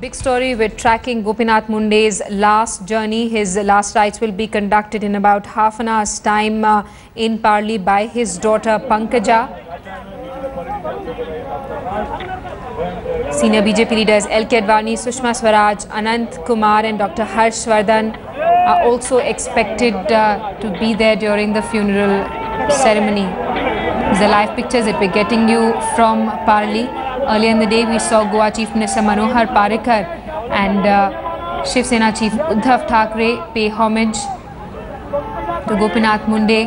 Big story with tracking Gopinath Munde's last journey. His last rites will be conducted in about half an hour's time in Parli by his daughter Pankaja. Senior BJP leaders L.K. Advani, Sushma Swaraj, Anant Kumar and Dr. Harshvardhan are also expected to be there during the funeral ceremony. These are live pictures that we're getting you from Parli. Earlier in the day, we saw Goa Chief Minister Manohar Parrikar and Shiv Sena Chief Uddhav Thackeray pay homage to Gopinath Munde.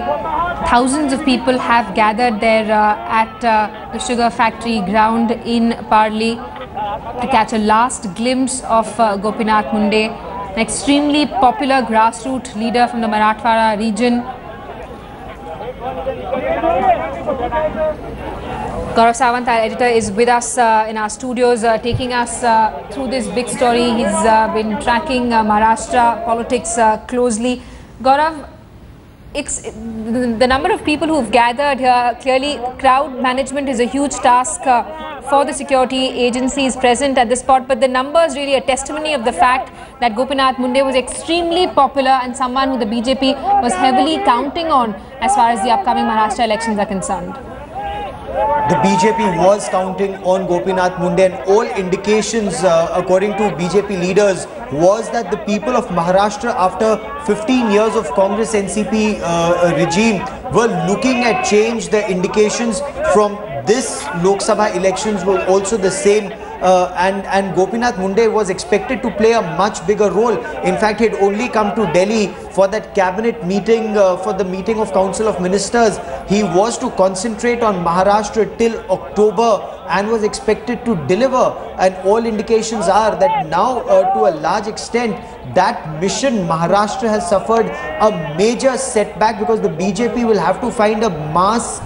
Thousands of people have gathered there at the sugar factory ground in Parli to catch a last glimpse of Gopinath Munde, an extremely popular grassroots leader from the Maharasthra region. Gaurav Sawant, our editor, is with us in our studios, taking us through this big story. He's been tracking Maharashtra politics closely. Gaurav, the number of people who've gathered here, clearly crowd management is a huge task for the security agencies present at the spot, but the numbers really a testimony of the fact that Gopinath Munde was extremely popular and someone who the BJP was heavily counting on as far as the upcoming Maharashtra elections are concerned. The BJP was counting on Gopinath Munde, and all indications, according to BJP leaders, was that the people of Maharashtra, after 15 years of Congress-NCP regime, were looking at change. The indications from this Lok Sabha elections were also the same. And Gopinath Munde was expected to play a much bigger role. In fact, he had only come to Delhi for that cabinet meeting, for the meeting of Council of Ministers. He was to concentrate on Maharashtra till October and was expected to deliver. And all indications are that now, to a large extent, that mission, Maharashtra has suffered a major setback because the BJP will have to find a mass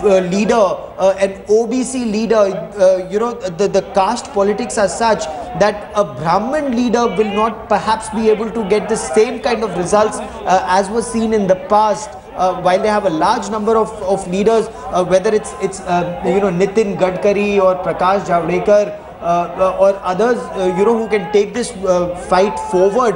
leader, an OBC leader. The caste politics are such that a Brahmin leader will not perhaps be able to get the same kind of results as was seen in the past. While they have a large number of leaders, whether it's Nitin Gadkari or Prakash Javadekar or others, who can take this fight forward.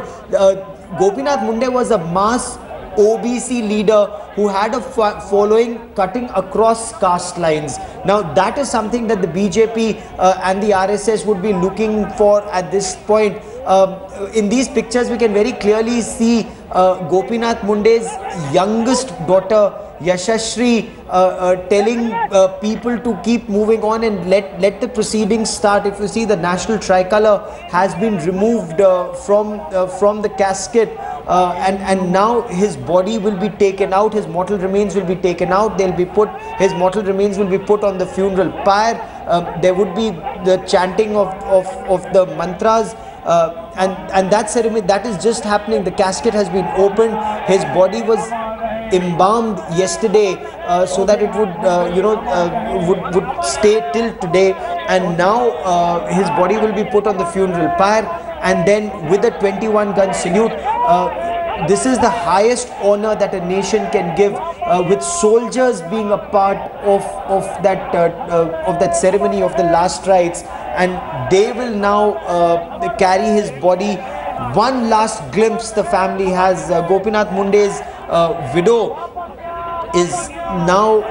Gopinath Munde was a mass OBC leader who had a following cutting across caste lines. Now that is something that the BJP and the RSS would be looking for at this point. In these pictures we can very clearly see Gopinath Munde's youngest daughter Yashashri telling people to keep moving on and let the proceedings start. If you see, the national tricolour has been removed from the casket, and now his body will be taken out, his mortal remains will be taken out, his mortal remains will be put on the funeral pyre. There would be the chanting of the mantras, and that ceremony, that is just happening. The casket has been opened, his body was embalmed yesterday so that it would would stay till today, and now his body will be put on the funeral pyre, and then with a 21-gun salute. This is the highest honor that a nation can give, with soldiers being a part of that ceremony of the last rites, and they will now carry his body. One last glimpse the family has. Gopinath Munde's widow is now,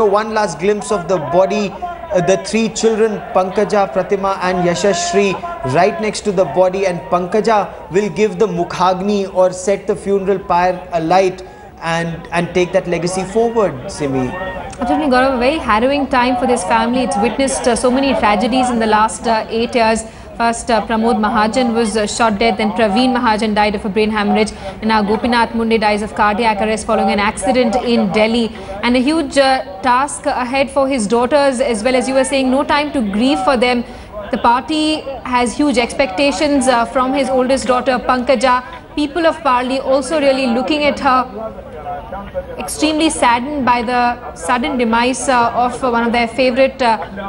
one last glimpse of the body. The three children, Pankaja, Pratima and Yashashri, right next to the body, and Pankaja will give the Mukhagni or set the funeral pyre alight and take that legacy forward, Simi. Absolutely, Gaurav, a very harrowing time for this family. It's witnessed so many tragedies in the last 8 years. First, Pramod Mahajan was shot dead, then Praveen Mahajan died of a brain hemorrhage, and now Gopinath Munde dies of cardiac arrest following an accident in Delhi. And a huge task ahead for his daughters as well. As you were saying, no time to grieve for them. The party has huge expectations from his oldest daughter Pankaja. People of Parli also really looking at her, extremely saddened by the sudden demise of one of their favorite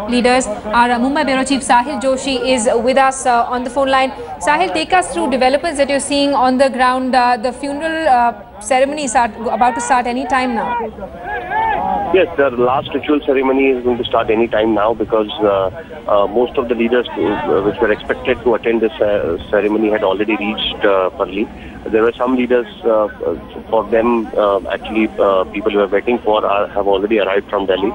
leaders. Our Mumbai Bureau Chief Sahil Joshi is with us on the phone line. Sahil, take us through developments that you're seeing on the ground. The funeral ceremony is about to start any time now. Yes, the last ritual ceremony is going to start any time now because most of the leaders which were expected to attend this ceremony had already reached Parli. There were some leaders, for them actually people who were waiting for have already arrived from Delhi.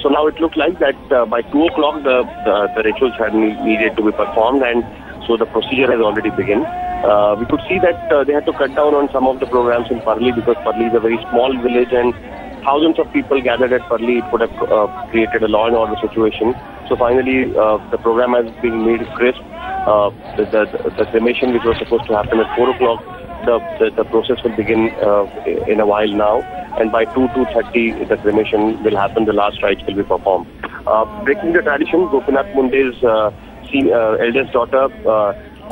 So now it looked like that by 2 o'clock the rituals had needed to be performed, and so the procedure has already begun. We could see that they had to cut down on some of the programs in Parli because Parli is a very small village and thousands of people gathered at Parli. It would have created a law and order situation. So finally, the program has been made crisp. The cremation, which was supposed to happen at 4 o'clock, the process will begin in a while now. And by 2:30, the cremation will happen. The last rites will be performed. Breaking the tradition, Gopinath Munde's eldest daughter,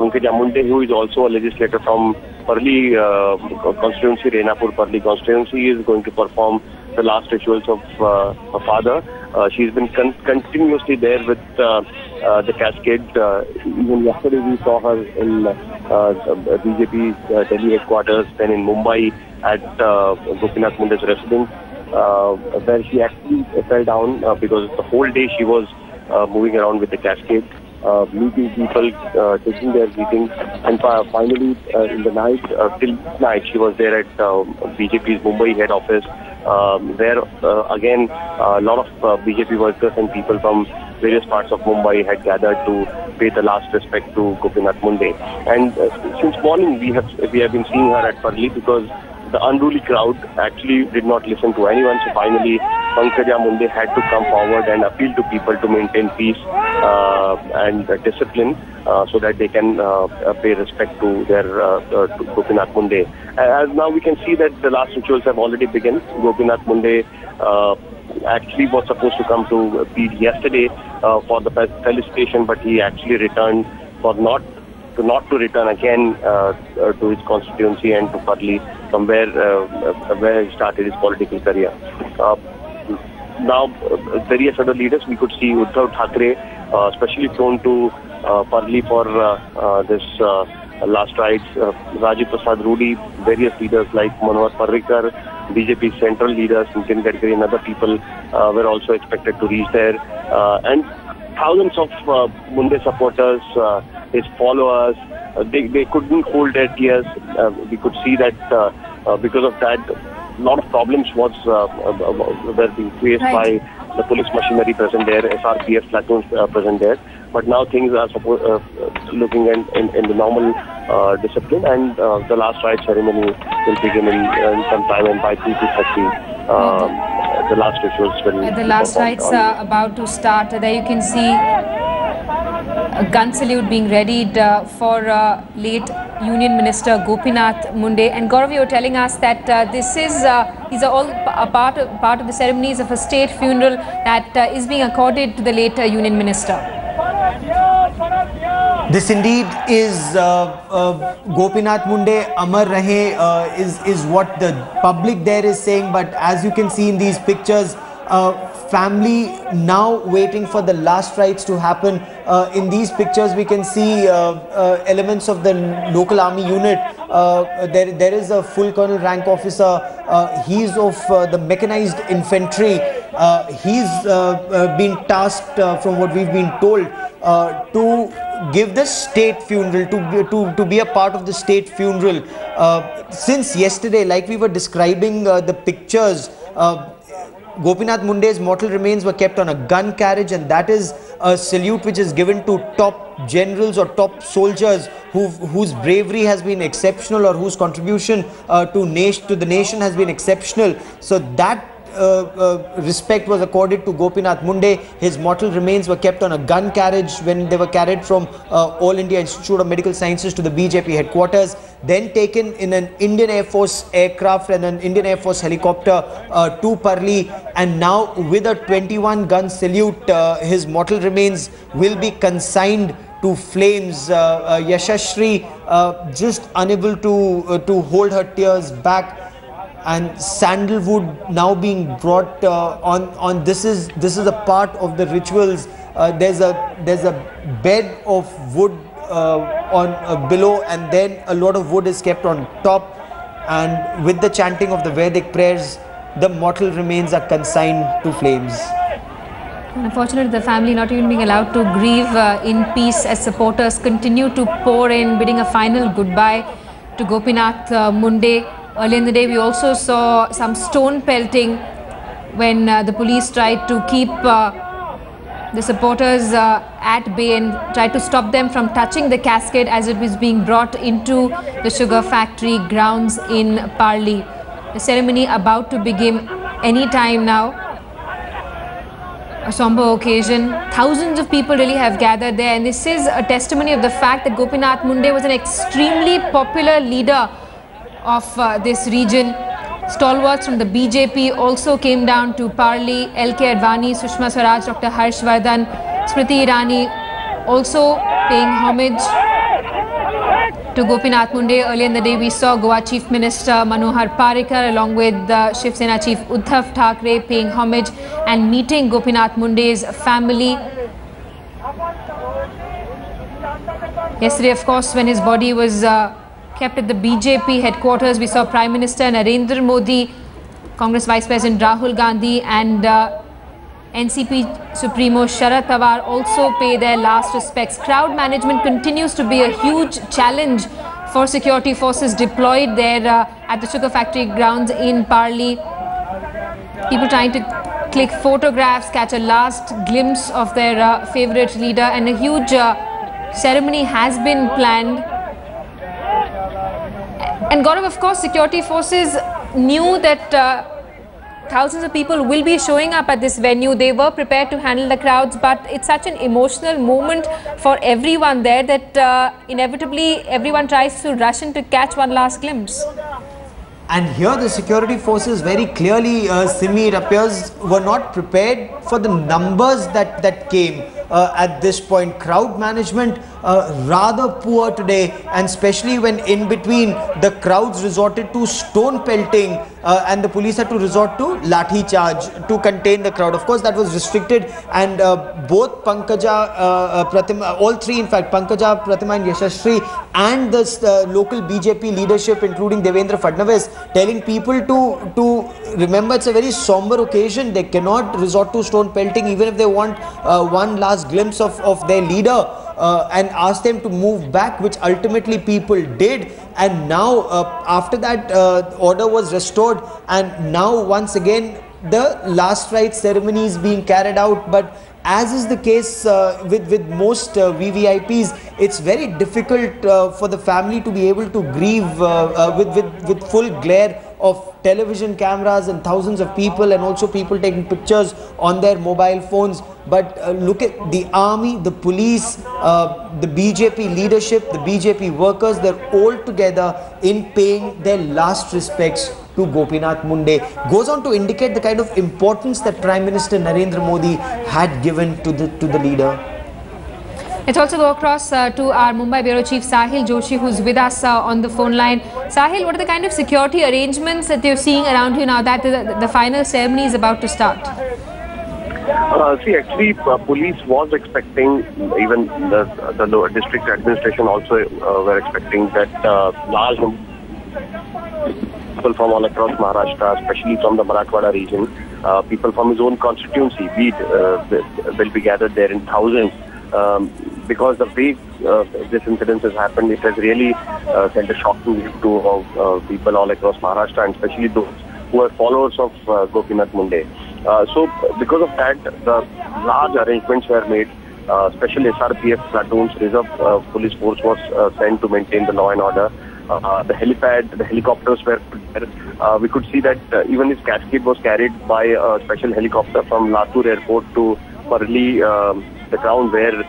Munde, who is also a legislator from Parli constituency, Renapur Parli constituency, is going to perform the last rituals of her father. She's been continuously there with the cascade. Even yesterday we saw her in BJP's Delhi headquarters, then in Mumbai at Gopinath Munde's residence, where she actually fell down because the whole day she was moving around with the cascade, meeting people, taking their meetings, and finally in the night, till night, she was there at BJP's Mumbai head office, where again a lot of BJP workers and people from various parts of Mumbai had gathered to pay the last respect to Gopinath Munde. And since morning we have been seeing her at Parli because the unruly crowd actually did not listen to anyone. So finally, Munde had to come forward and appeal to people to maintain peace and discipline so that they can pay respect to their to Gopinath Munde. As now we can see that the last rituals have already begun. Gopinath Munde actually was supposed to come to Pyre yesterday for the felicitation, but he actually returned for not to return again to his constituency and to Parli, from where he started his political career. Now, various other leaders, we could see Uddhav Thackeray, especially flown to Parli for this last rites. Rajiv Prasad Rudy, various leaders like Manohar Parrikar, BJP central leaders, Nitin Gadkari and other people were also expected to reach there. And thousands of Munde supporters, his followers, they couldn't hold their tears. We could see that because of that, a lot of problems were being faced by the police machinery present there, SRPF platoons present there. But now things are looking in the normal discipline, and the last rite ceremony will begin in some time, and by 2:30 the last rituals will. The last rites are about to start. There you can see a gun salute being readied for late Union Minister Gopinath Munde. And Gaurav, you were telling us that these are all a part of the ceremonies of a state funeral that is being accorded to the late Union Minister. This indeed is Gopinath Munde Amar Rahe is what the public there is saying, but as you can see in these pictures, family now waiting for the last rites to happen. In these pictures we can see elements of the local army unit. There is a full colonel rank officer. He's of the mechanized infantry. He's been tasked, from what we've been told, to give the state funeral, to be a part of the state funeral. Since yesterday, like we were describing the pictures, Gopinath Munde's mortal remains were kept on a gun carriage, and that is a salute which is given to top generals or top soldiers whose bravery has been exceptional, or whose contribution to the nation has been exceptional. So that respect was accorded to Gopinath Munde. His mortal remains were kept on a gun carriage when they were carried from All India Institute of Medical Sciences to the BJP headquarters, then taken in an Indian Air Force aircraft and an Indian Air Force helicopter to Parli, and now with a 21 gun salute, his mortal remains will be consigned to flames. Yashashri just unable to hold her tears back, and sandalwood now being brought on. This is a part of the rituals. There's a bed of wood on below, and then a lot of wood is kept on top, and with the chanting of the Vedic prayers, the mortal remains are consigned to flames. Unfortunately, the family not even being allowed to grieve in peace as supporters continue to pour in, bidding a final goodbye to Gopinath Munde. Earlier in the day, we also saw some stone pelting when the police tried to keep the supporters at bay and tried to stop them from touching the casket as it was being brought into the sugar factory grounds in Parli. The ceremony about to begin any time now. A somber occasion. Thousands of people really have gathered there, and this is a testimony of the fact that Gopinath Munde was an extremely popular leader of this region. Stalwarts from the BJP also came down to Parli. LK Advani, Sushma Swaraj, Dr. Harshvardhan, Smriti Irani also paying homage to Gopinath Munde. Earlier in the day, we saw Goa Chief Minister Manohar Parrikar along with Shiv Sena Chief Uddhav Thackeray paying homage and meeting Gopinath Munde's family. Yesterday, of course, when his body was kept at the BJP headquarters, we saw Prime Minister Narendra Modi, Congress Vice President Rahul Gandhi and NCP Supremo Sharad Pawar also pay their last respects. Crowd management continues to be a huge challenge for security forces deployed there at the sugar factory grounds in Parli. People trying to click photographs, catch a last glimpse of their favourite leader, and a huge ceremony has been planned. And Gaurav, of course, security forces knew that thousands of people will be showing up at this venue. They were prepared to handle the crowds, but it's such an emotional moment for everyone there that inevitably everyone tries to rush in to catch one last glimpse. And here the security forces very clearly, Simi, it appears, were not prepared for the numbers that came at this point. Crowd management rather poor today, and especially when in between the crowds resorted to stone pelting and the police had to resort to lathi charge to contain the crowd. Of course, that was restricted, and both Pankaja, Pratima, all three in fact, Pankaja, Pratima and Yashashri, and the local BJP leadership including Devendra Fadnavis, telling people to remember it's a very somber occasion. They cannot resort to stone pelting even if they want one last glimpse of their leader, and ask them to move back, which ultimately people did. And now after that order was restored, and now once again the last rites ceremony is being carried out. But as is the case with most VVIPs, it's very difficult for the family to be able to grieve with full glare of television cameras and thousands of people, and also people taking pictures on their mobile phones. But look at the army, the police, the BJP leadership, the BJP workers, they're all together in paying their last respects to Gopinath Munde. Goes on to indicate the kind of importance that Prime Minister Narendra Modi had given to the leader. Let's also go across to our Mumbai Bureau Chief Sahil Joshi, who's with us on the phone line. Sahil, what are the kind of security arrangements that you're seeing around you now that the final ceremony is about to start? See, actually, police was expecting, even the district administration also were expecting that large people from all across Maharashtra, especially from the Marathwada region, people from his own constituency, will be gathered there in thousands. Because the way this incident has happened, it has really sent a shocking wave to people all across Maharashtra, and especially those who are followers of Gopinath Munde. So because of that, the large arrangements were made. Special SRPF platoons, reserve police force was sent to maintain the law and order. The helipad, the helicopters were there. We could see that even his casket was carried by a special helicopter from Latur airport to Parli, the ground where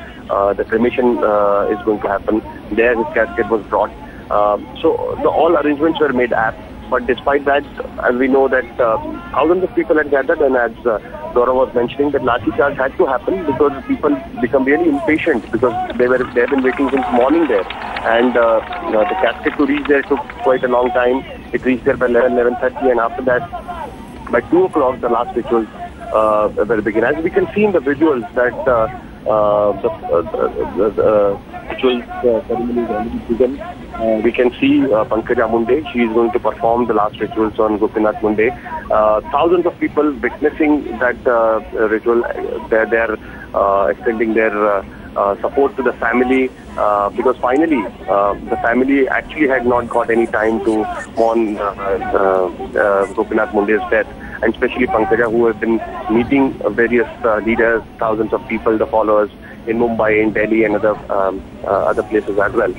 the cremation is going to happen. There his casket was brought. So all arrangements were made apt. But despite that, as we know that thousands of people had gathered, and as Dora was mentioning, that lathi charge had to happen because people become really impatient because they have been waiting since morning there, and the casket to reach there took quite a long time. It reached there by 11:30, and after that, by 2 o'clock, the last rituals will begin. As we can see in the visuals that the ritual ceremony is already begun. We can see Pankaja Munde. She is going to perform the last rituals on Gopinath Munde. Thousands of people witnessing that ritual. They are extending their support to the family because finally the family actually had not got any time to mourn Gopinath Munde's death, and especially Pankaja, who have been meeting various leaders, thousands of people, the followers in Mumbai, in Delhi, and other places as well.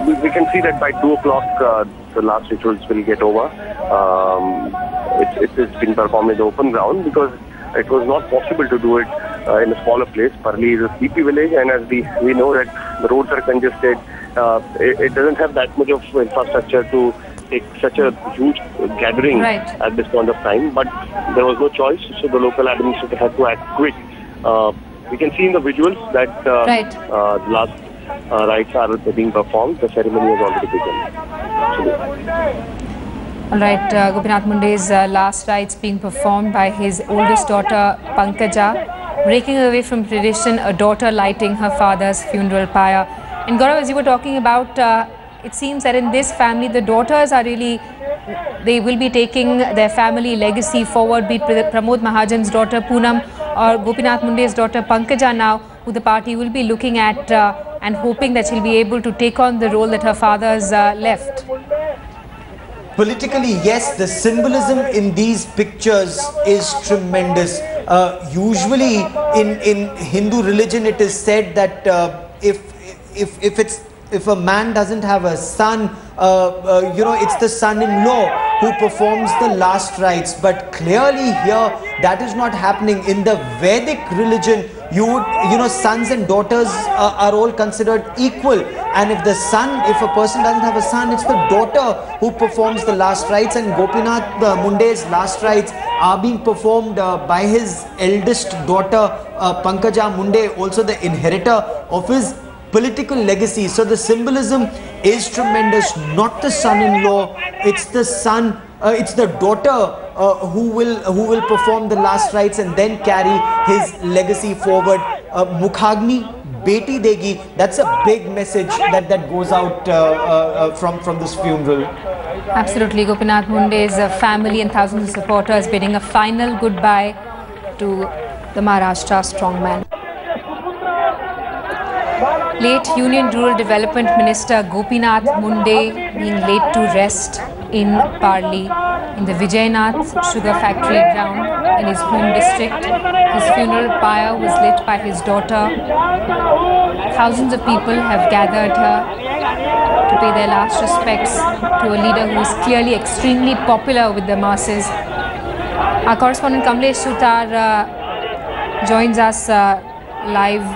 We can see that by 2 o'clock the last rituals will get over. It's been performed in the open ground because it was not possible to do it in a smaller place. Parli is a sleepy village, and as we know that the roads are congested, it doesn't have that much of infrastructure to take such a huge gathering at this point of time. But there was no choice, so the local administrator had to act quick. We can see in the visuals that the last rites are being performed. The ceremony has already begun. All right, Gopinath Munde's last rites being performed by his oldest daughter Pankaja, breaking away from tradition, a daughter lighting her father's funeral pyre. And Gaurav, as you were talking about, it seems that in this family, the daughters are really, they will be taking their family legacy forward, be it Pramod Mahajan's daughter Poonam or Gopinath Munde's daughter Pankaja now, who the party will be looking at and hoping that she'll be able to take on the role that her father's left. Politically, yes, the symbolism in these pictures is tremendous. Usually in Hindu religion, it is said that if a man doesn't have a son, it's the son-in-law who performs the last rites. But clearly here, that is not happening. In the Vedic religion, sons and daughters are all considered equal. And if a person doesn't have a son, it's the daughter who performs the last rites. And Gopinath Munde's last rites are being performed by his eldest daughter, Pankaja Munde, also the inheritor of his political legacy. So the symbolism is tremendous. Not the son-in-law, it's the son, it's the daughter who will perform the last rites and then carry his legacy forward. Mukhagni Beti Degi, that's a big message that goes out from this funeral. Absolutely. Gopinath Munde's family and thousands of supporters bidding a final goodbye to the Maharashtra strongman. Late Union Rural Development Minister Gopinath Munde being laid to rest in Parli, in the Vijayanath sugar factory ground in his home district. His funeral pyre was lit by his daughter. Thousands of people have gathered here to pay their last respects to a leader who is clearly extremely popular with the masses. Our correspondent Kamlesh Sutar joins us live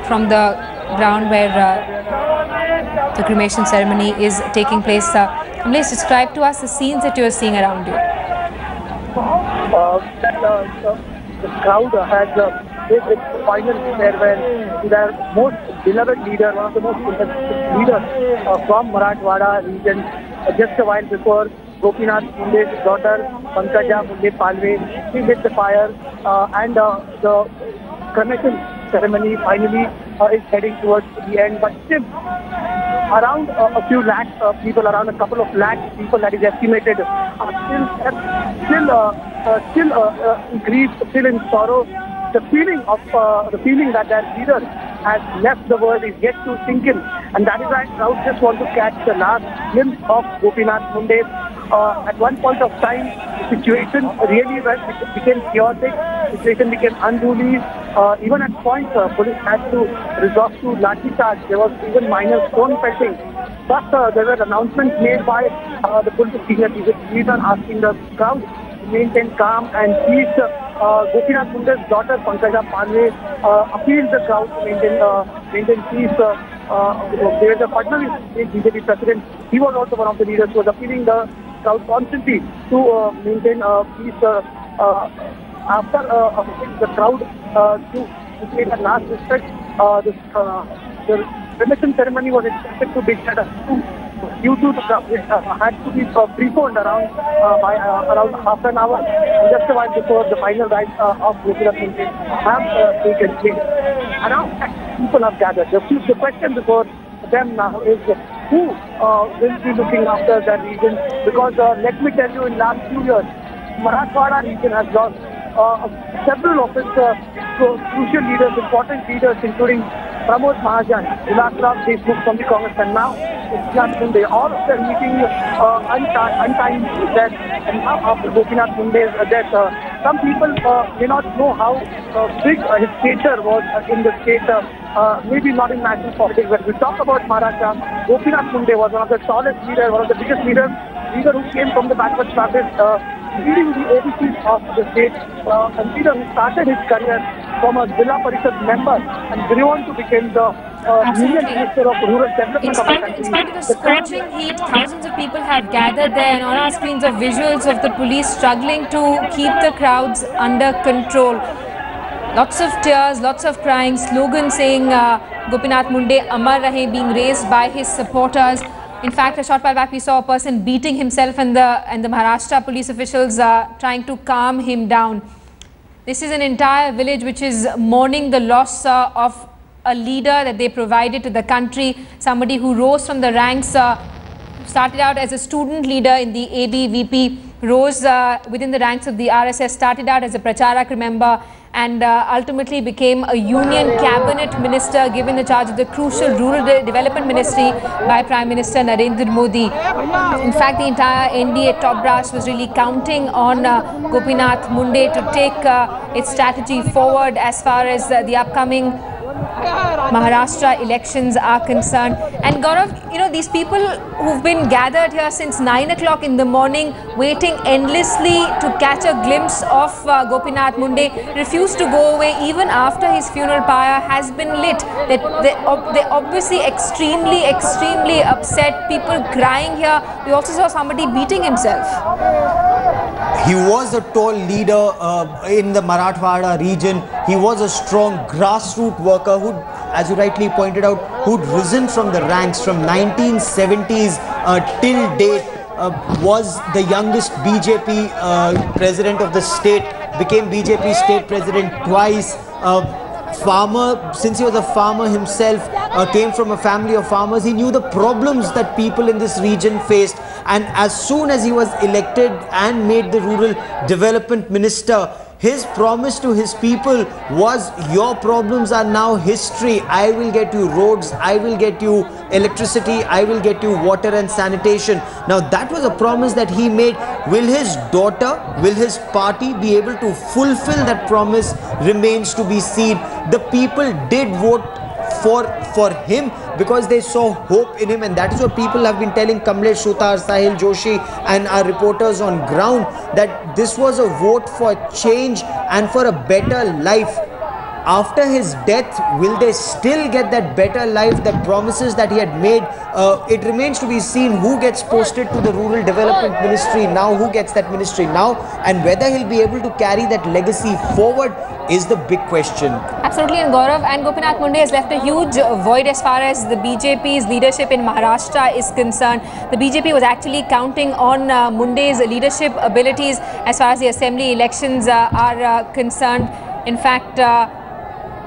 from the ground where the cremation ceremony is taking place. Kamlesh, describe to us the scenes that you are seeing around you. The crowd has made its final farewell to their most beloved leader, one of the most leaders from Marathwada region. Just a while before, Gopinath Munde's daughter Pankaja Munde Palve, she lit the fire and the cremation ceremony finally is heading towards the end, but still around a few lakhs people, around a couple of lakhs people that is estimated, are still grief, still in sorrow. The feeling that their leader has left the world is yet to sink in, and that is why crowd just want to catch the last glimpse of Gopinath Munde. At one point of time, the situation really became chaotic, the situation became unruly. Even at points, police had to resort to lathi charge. There was even minor stone pelting. But there were announcements made by the police senior leaders asking the crowd to maintain calm and peace. Gopinath Munde's daughter Pankaja Palve appealed the crowd to maintain peace. There was a Fadnavis, BJP president. He was also one of the leaders who was appealing the crowd constantly to maintain peace. After the crowd to pay the last respect, the cremation ceremony was expected to begin due to the crowd. It had to be preponed around half an hour, just a while before the final rites of Gopinath Munde have taken place. Around people have gathered. The question before them now is who will be looking after the region, because let me tell you, in last few years, Marathwada region has lost several of its crucial leaders, important leaders, including Pramod Mahajan, Gopinath from the Congress, and now Gopinath Munde. All of them meeting untimely death, and now after Gopinath Munde's death, some people may not know how big his stature was in the state, maybe not in national politics. When we talk about Maharashtra, Gopinath Munde was one of the tallest leaders, one of the biggest leader who came from the backward classes, leading the OBCs of the state, a leader who started his career from a Zilla Parishad member and grew on to become the Union Minister of Rural Development of the country. In spite of the scorching heat, thousands of people have gathered there, and on our screens are visuals of the police struggling to keep the crowds under control. Lots of tears, lots of crying, slogans saying Gopinath Munde Amar Rahe being raised by his supporters. In fact, a short while back we saw a person beating himself, and the Maharashtra police officials trying to calm him down. This is an entire village which is mourning the loss of a leader that they provided to the country, somebody who rose from the ranks, started out as a student leader in the ABVP, rose within the ranks of the RSS, started out as a Pracharak member, and ultimately became a union cabinet minister, given the charge of the crucial rural development ministry by Prime Minister Narendra Modi. In fact, the entire NDA top brass was really counting on Gopinath Munde to take its strategy forward as far as the upcoming Maharashtra elections are concerned. And Gaurav, you know, these people who've been gathered here since 9 o'clock in the morning, waiting endlessly to catch a glimpse of Gopinath Munde, refused to go away even after his funeral pyre has been lit. They're obviously extremely upset, people crying here. We also saw somebody beating himself. He was a tall leader in the Marathwada region. He was a strong grassroots worker who, as you rightly pointed out, who'd risen from the ranks from 1970s till date, was the youngest BJP president of the state, became BJP state president twice. Farmer, since he was a farmer himself, came from a family of farmers. He knew the problems that people in this region faced, and as soon as he was elected and made the rural development minister, his promise to his people was, your problems are now history. I will get you roads, I will get you electricity, I will get you water and sanitation. Now that was a promise that he made. Will his daughter, will his party be able to fulfill that promise remains to be seen. The people did vote for him because they saw hope in him, and that is what people have been telling Kamlesh Sutar, Sahil Joshi and our reporters on ground, that this was a vote for change and for a better life. After his death, will they still get that better life, that promises that he had made? It remains to be seen who gets posted to the Rural Development Ministry now, who gets that ministry now, and whether he'll be able to carry that legacy forward is the big question. Absolutely, and Gaurav, and Gopinath Munde has left a huge void as far as the BJP's leadership in Maharashtra is concerned. The BJP was actually counting on Munde's leadership abilities as far as the assembly elections are concerned. In fact,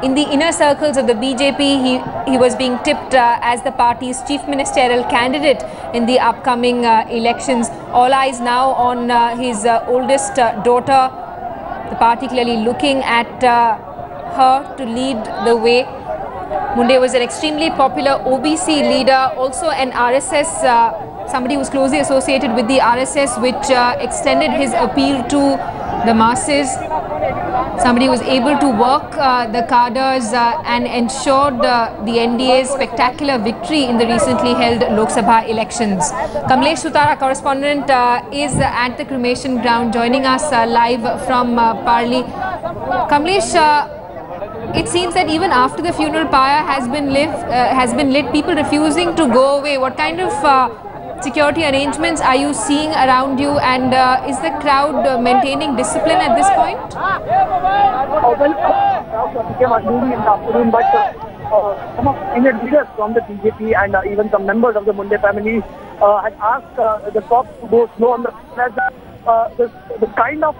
in the inner circles of the BJP, he was being tipped as the party's chief ministerial candidate in the upcoming elections. All eyes now on his oldest daughter. The party clearly looking at her to lead the way. Munde was an extremely popular OBC leader, also an RSS, somebody who was closely associated with the RSS, which extended his appeal to the masses. Somebody who was able to work the cadres and ensured the NDA's spectacular victory in the recently held Lok Sabha elections. Kamlesh Sutar, our correspondent, is at the cremation ground, joining us live from Parli. Kamlesh, it seems that even after the funeral pyre has been lit, people refusing to go away. What kind of security arrangements are you seeing around you, and is the crowd maintaining discipline at this point? Well, crowd became unruly in the afternoon, but some of senior leaders from the BJP and even some members of the Munde family had asked the cops to go slow on the the kind of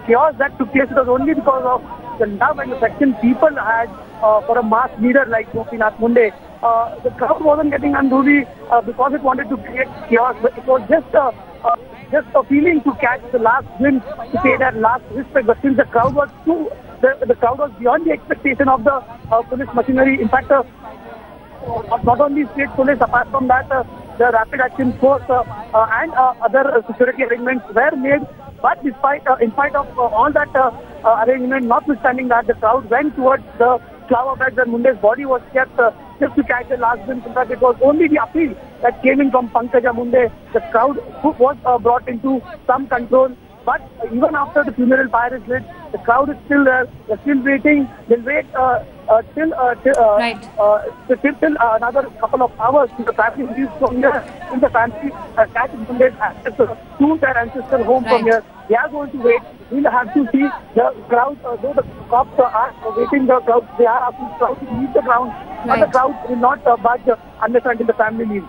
chaos that took place was only because of the love and affection people had for a mass leader like Gopinath Munde. The crowd wasn't getting unruly because it wanted to create chaos, but it was just a feeling to catch the last glimpse, to pay that last respect. But since the crowd was the crowd was beyond the expectation of the police machinery. In fact, not only state police, apart from that, the rapid action force and other security arrangements were made. But in spite of all that arrangement, notwithstanding that, the crowd went towards the flower beds and Munde's body was kept just to catch the last glimpse. In fact, it was only the appeal that came in from Pankaja Munde. The crowd was brought into some control. But even after the funeral pyre is lit, the crowd is still there. They're still waiting. They'll wait till another couple of hours till the family leaves from here. Till the family catch Munde's ancestors to their ancestral home from here. They are going to wait. We'll have to see the crowd, though the cops are waiting the crowd, they are asking the crowd to leave the ground. But the crowd will not budge unless until the family leaves.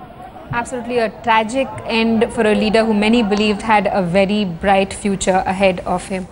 Absolutely a tragic end for a leader who many believed had a very bright future ahead of him.